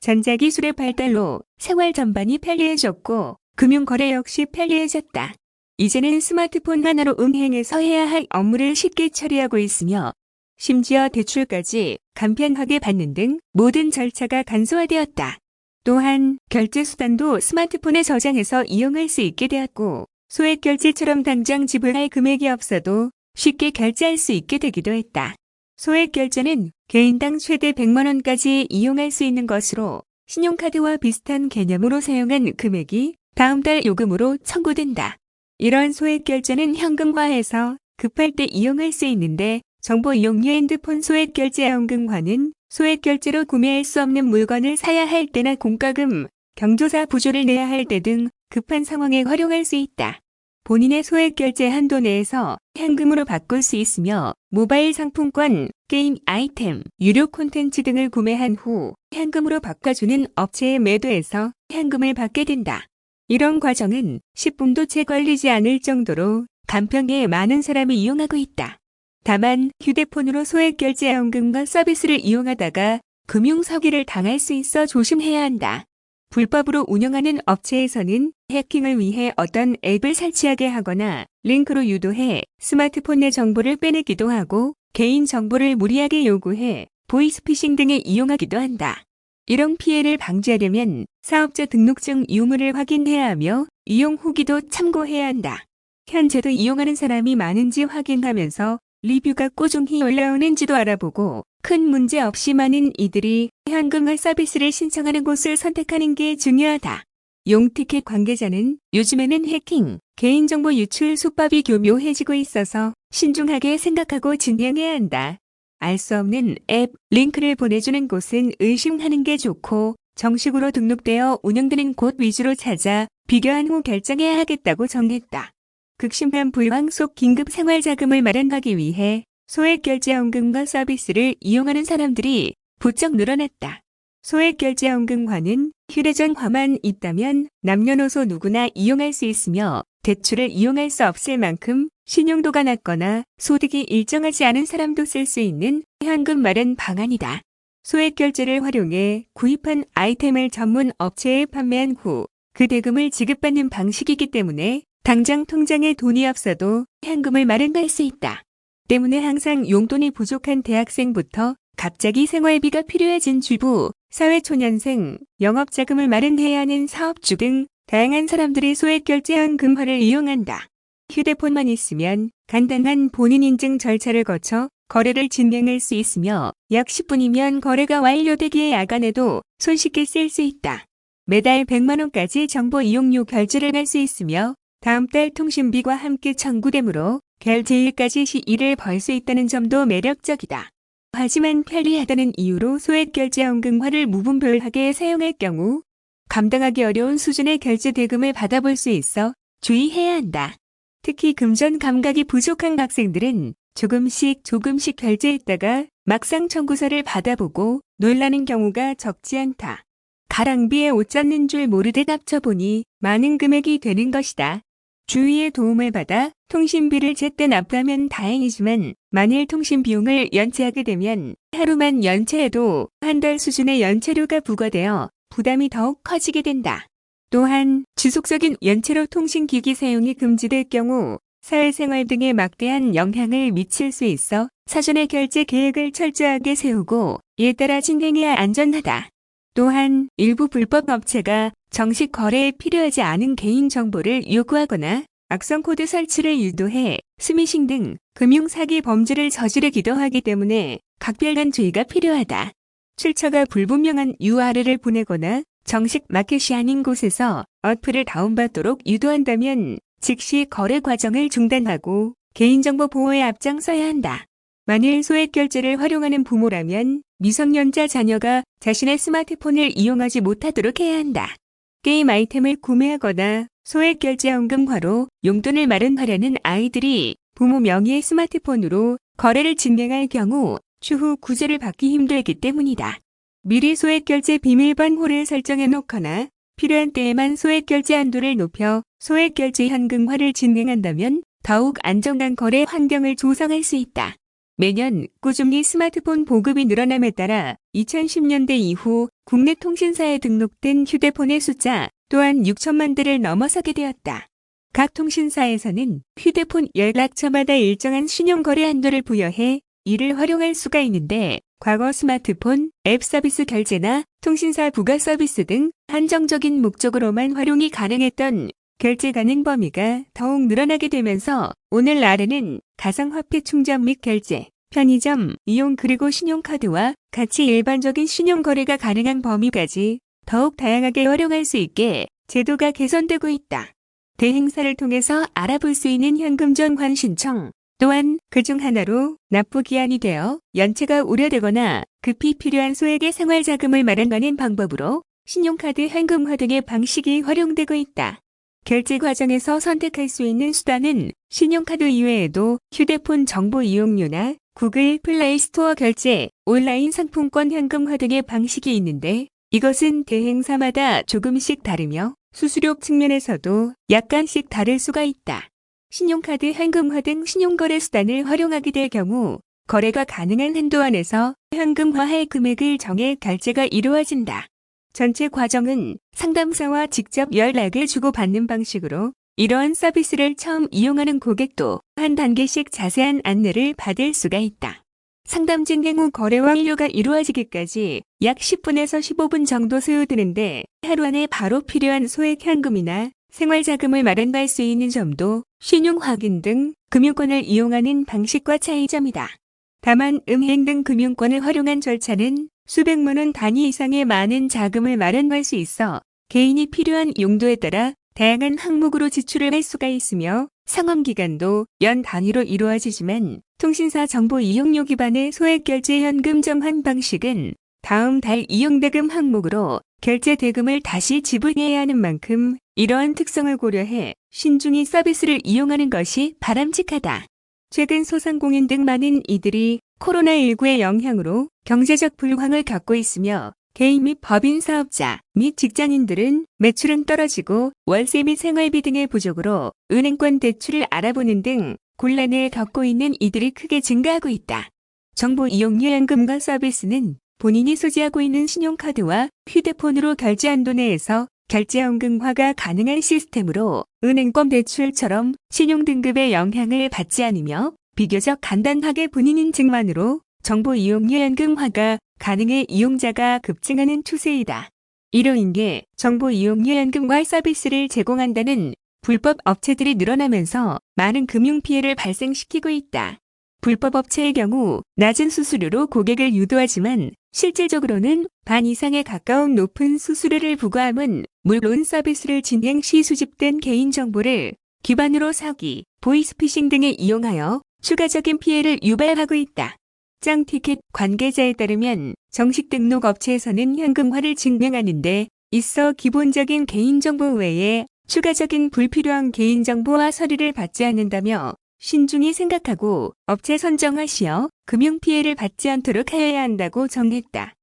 전자기술의 발달로 생활 전반이 편리해졌고 금융거래 역시 편리해졌다. 이제는 스마트폰 하나로 은행에서 해야 할 업무를 쉽게 처리하고 있으며 심지어 대출까지 간편하게 받는 등 모든 절차가 간소화되었다. 또한 결제 수단도 스마트폰에 저장해서 이용할 수 있게 되었고 소액 결제처럼 당장 지불할 금액이 없어도 쉽게 결제할 수 있게 되기도 했다. 소액 결제는 개인당 최대 100만 원까지 이용할 수 있는 것으로 신용카드와 비슷한 개념으로 사용한 금액이 다음 달 요금으로 청구된다. 이런 소액 결제는 현금화해서 급할 때 이용할 수 있는데 정보 이용료 핸드폰 소액 결제 현금화는 소액 결제로 구매할 수 없는 물건을 사야 할 때나 공과금, 경조사 부조를 내야 할 때 등 급한 상황에 활용할 수 있다. 본인의 소액 결제 한도 내에서 현금으로 바꿀 수 있으며 모바일 상품권, 게임 아이템, 유료 콘텐츠 등을 구매한 후 현금으로 바꿔주는 업체에 매도해서 현금을 받게 된다. 이런 과정은 10분도 채 걸리지 않을 정도로 간편하게 많은 사람이 이용하고 있다. 다만 휴대폰으로 소액 결제 현금과 서비스를 이용하다가 금융 사기를 당할 수 있어 조심해야 한다. 불법으로 운영하는 업체에서는 해킹을 위해 어떤 앱을 설치하게 하거나 링크로 유도해 스마트폰 내 정보를 빼내기도 하고 개인 정보를 무리하게 요구해 보이스피싱 등에 이용하기도 한다. 이런 피해를 방지하려면 사업자 등록증 유무를 확인해야 하며 이용 후기도 참고해야 한다. 현재도 이용하는 사람이 많은지 확인하면서 리뷰가 꾸준히 올라오는지도 알아보고 큰 문제 없이 많은 이들이 현금화 서비스를 신청하는 곳을 선택하는 게 중요하다. 용티켓 관계자는 요즘에는 해킹, 개인정보 유출 수법이 교묘해지고 있어서 신중하게 생각하고 진행해야 한다. 알 수 없는 앱, 링크를 보내주는 곳은 의심하는 게 좋고 정식으로 등록되어 운영되는 곳 위주로 찾아 비교한 후 결정해야 하겠다고 전했다. 극심한 불황 속 긴급 생활자금을 마련하기 위해 소액결제연금과 서비스를 이용하는 사람들이 부쩍 늘어났다. 소액결제연금과는 휴대전화만 있다면 남녀노소 누구나 이용할 수 있으며 대출을 이용할 수 없을 만큼 신용도가 낮거나 소득이 일정하지 않은 사람도 쓸 수 있는 현금 마련 방안이다. 소액결제를 활용해 구입한 아이템을 전문 업체에 판매한 후 그 대금을 지급받는 방식이기 때문에 당장 통장에 돈이 없어도 현금을 마련할 수 있다. 때문에 항상 용돈이 부족한 대학생부터 갑자기 생활비가 필요해진 주부, 사회초년생, 영업자금을 마련해야 하는 사업주 등 다양한 사람들이 소액결제연금화를 이용한다. 휴대폰만 있으면 간단한 본인 인증 절차를 거쳐 거래를 진행할 수 있으며 약 10분이면 거래가 완료되기에 야간에도 손쉽게 쓸 수 있다. 매달 100만 원까지 정보 이용료 결제를 할 수 있으며 다음 달 통신비와 함께 청구되므로 결제일까지 시일을 벌 수 있다는 점도 매력적이다. 하지만 편리하다는 이유로 소액결제연금화를 무분별하게 사용할 경우 감당하기 어려운 수준의 결제 대금을 받아볼 수 있어 주의해야 한다. 특히 금전 감각이 부족한 학생들은 조금씩 결제했다가 막상 청구서를 받아보고 놀라는 경우가 적지 않다. 가랑비에 옷 젖는 줄 모르듯 합쳐보니 많은 금액이 되는 것이다. 주위의 도움을 받아 통신비를 제때 납부하면 다행이지만 만일 통신 비용을 연체하게 되면 하루만 연체해도 한 달 수준의 연체료가 부과되어 부담이 더욱 커지게 된다. 또한 지속적인 연체로 통신기기 사용이 금지될 경우 사회생활 등에 막대한 영향을 미칠 수 있어 사전에 결제 계획을 철저하게 세우고 이에 따라 진행해야 안전하다. 또한 일부 불법 업체가 정식 거래에 필요하지 않은 개인정보를 요구하거나 악성 코드 설치를 유도해 스미싱 등 금융사기 범죄를 저지르기도 하기 때문에 각별한 주의가 필요하다. 출처가 불분명한 URL을 보내거나 정식 마켓이 아닌 곳에서 어플을 다운받도록 유도한다면 즉시 거래 과정을 중단하고 개인정보 보호에 앞장서야 한다. 만일 소액결제를 활용하는 부모라면 미성년자 자녀가 자신의 스마트폰을 이용하지 못하도록 해야 한다. 게임 아이템을 구매하거나 소액결제연금화로 용돈을 마련하려는 아이들이 부모 명의의 스마트폰으로 거래를 진행할 경우 추후 구제를 받기 힘들기 때문이다. 미리 소액결제 비밀번호를 설정해 놓거나 필요한 때에만 소액결제 한도를 높여 소액결제 현금화를 진행한다면 더욱 안정한 거래 환경을 조성할 수 있다. 매년 꾸준히 스마트폰 보급이 늘어남에 따라 2010년대 이후 국내 통신사에 등록된 휴대폰의 숫자 또한 6천만 대를 넘어서게 되었다. 각 통신사에서는 휴대폰 연락처마다 일정한 신용거래 한도를 부여해 이를 활용할 수가 있는데 과거 스마트폰, 앱 서비스 결제나 통신사 부가 서비스 등 한정적인 목적으로만 활용이 가능했던 결제 가능 범위가 더욱 늘어나게 되면서 오늘날에는 가상화폐 충전 및 결제, 편의점 이용 그리고 신용카드와 같이 일반적인 신용거래가 가능한 범위까지 더욱 다양하게 활용할 수 있게 제도가 개선되고 있다. 대행사를 통해서 알아볼 수 있는 현금 전환 신청 또한 그중 하나로 납부 기한이 되어 연체가 우려되거나 급히 필요한 소액의 생활자금을 마련하는 방법으로 신용카드 현금화 등의 방식이 활용되고 있다. 결제 과정에서 선택할 수 있는 수단은 신용카드 이외에도 휴대폰 정보 이용료나 구글 플레이 스토어 결제, 온라인 상품권 현금화 등의 방식이 있는데 이것은 대행사마다 조금씩 다르며 수수료 측면에서도 약간씩 다를 수가 있다. 신용카드 현금화 등 신용거래 수단을 활용하게 될 경우 거래가 가능한 한도 안에서 현금화할 금액을 정해 결제가 이루어진다. 전체 과정은 상담사와 직접 연락을 주고받는 방식으로 이러한 서비스를 처음 이용하는 고객도 한 단계씩 자세한 안내를 받을 수가 있다. 상담 진행 후 거래 완료가 이루어지기까지 약 10분에서 15분 정도 소요되는데 하루 안에 바로 필요한 소액 현금이나 생활자금을 마련할 수 있는 점도 신용 확인 등 금융권을 이용하는 방식과 차이점이다. 다만 은행 등 금융권을 활용한 절차는 수백만 원 단위 이상의 많은 자금을 마련할 수 있어 개인이 필요한 용도에 따라 다양한 항목으로 지출을 할 수가 있으며 상환기간도 연 단위로 이루어지지만 통신사 정보 이용료 기반의 소액결제 현금 정환 방식은 다음 달 이용대금 항목으로 결제 대금을 다시 지불해야 하는 만큼 이러한 특성을 고려해 신중히 서비스를 이용하는 것이 바람직하다. 최근 소상공인 등 많은 이들이 코로나19의 영향으로 경제적 불황을 겪고 있으며 개인 및 법인 사업자 및 직장인들은 매출은 떨어지고 월세 및 생활비 등의 부족으로 은행권 대출을 알아보는 등 곤란을 겪고 있는 이들이 크게 증가하고 있다. 정보 이용료 현금화 서비스는 본인이 소지하고 있는 신용카드와 휴대폰으로 결제 한도 내에서 결제 현금화가 가능한 시스템으로 은행권 대출처럼 신용등급의 영향을 받지 않으며 비교적 간단하게 본인 인증만으로 정보 이용료 현금화가 가능해 이용자가 급증하는 추세이다. 이로 인해 정보 이용료 현금화 서비스를 제공한다는 불법 업체들이 늘어나면서 많은 금융 피해를 발생시키고 있다. 불법 업체의 경우 낮은 수수료로 고객을 유도하지만 실질적으로는 반 이상에 가까운 높은 수수료를 부과함은 물론 서비스를 진행 시 수집된 개인정보를 기반으로 사기, 보이스피싱 등에 이용하여 추가적인 피해를 유발하고 있다. 짱티켓 관계자에 따르면 정식 등록 업체에서는 현금화를 증명하는 데 있어 기본적인 개인정보 외에 추가적인 불필요한 개인정보와 서류를 받지 않는다며 신중히 생각하고 업체 선정하시어 금융 피해를 받지 않도록 하여야 한다고 정했다.